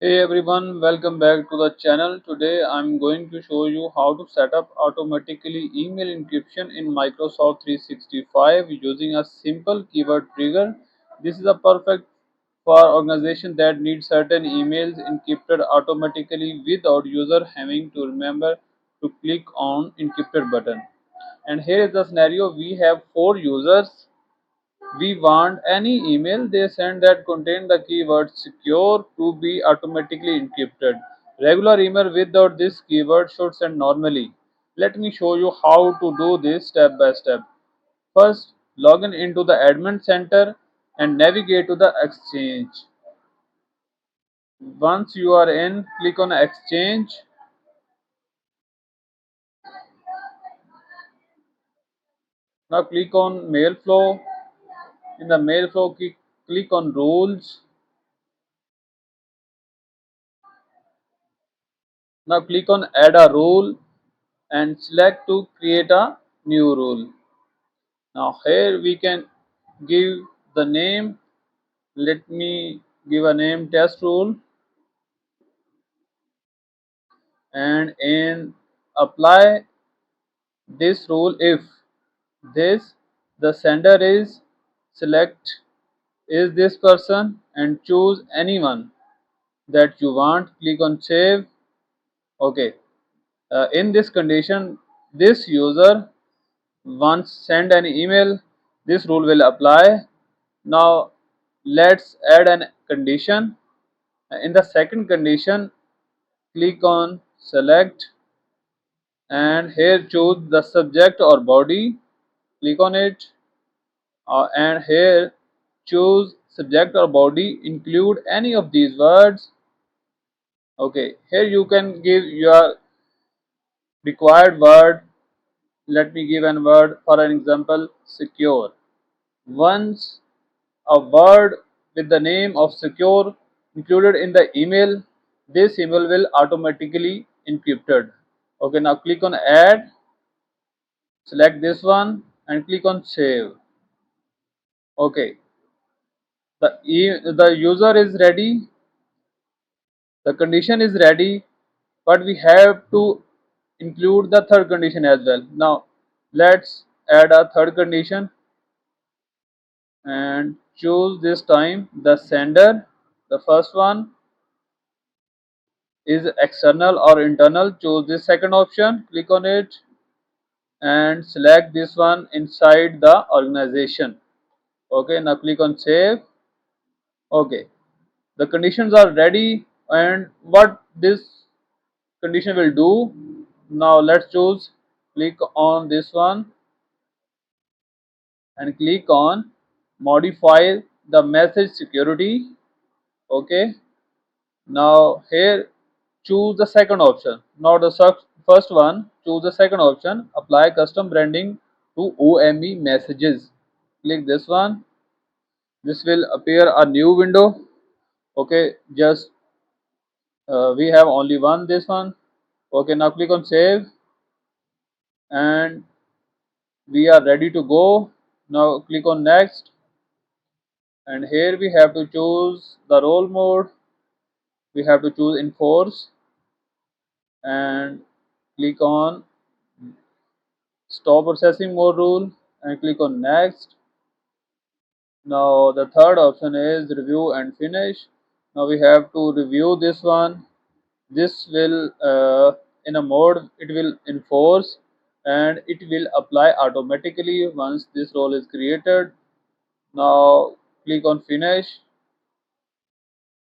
Hey everyone, welcome back to the channel. Today I'm going to show you how to set up automatically email encryption in Microsoft 365 using a simple keyword trigger. This is a perfect for organizations that need certain emails encrypted automatically without user having to remember to click on encrypted button. And here is the scenario. We have 4 users. We want any email they send that contain the keyword secure to be automatically encrypted. Regular email without this keyword should send normally. Let me show you how to do this step by step. First, log in into the admin center and navigate to the exchange. Once you are in, click on exchange. Now click on mail flow. In the mail flow, click on rules. Now click on add a rule and select to create a new rule. Now here we can give the name. Let me give a name test rule, and in apply this rule if this the sender is select is this person and choose anyone that you want. Click on save. Okay, in this condition this user once send an email, this rule will apply. Now let's add an condition. In the second condition, click on select and here choose the subject or body. Click on it and here choose subject or body. Include any of these words. Okay, here you can give your required word. Let me give an word for an example secure. Once a word with the name of secure included in the email, this email will automatically encrypted. Okay, now click on add, select this one and click on save. Okay, the user is ready, the condition is ready, but we have to include the third condition as well. Now let's add a third condition and choose this time the sender. The first one is external or internal. Choose this second option, click on it and select this one inside the organization. Okay, now click on save. Okay, the conditions are ready, and what this condition will do, now let's choose, click on this one and click on modify the message security. Okay, now here choose the second option, not the first one. Choose the second option, apply custom branding to OME messages. Click this one. This will appear a new window. Okay, just we have only one this one. Okay, now click on save and we are ready to go. Now click on next and here we have to choose the role mode. We have to choose enforce and click on stop processing mode rule and click on next. Now the third option is review and finish. Now we have to review this one. This will in a mode it will enforce and it will apply automatically once this role is created. Now click on finish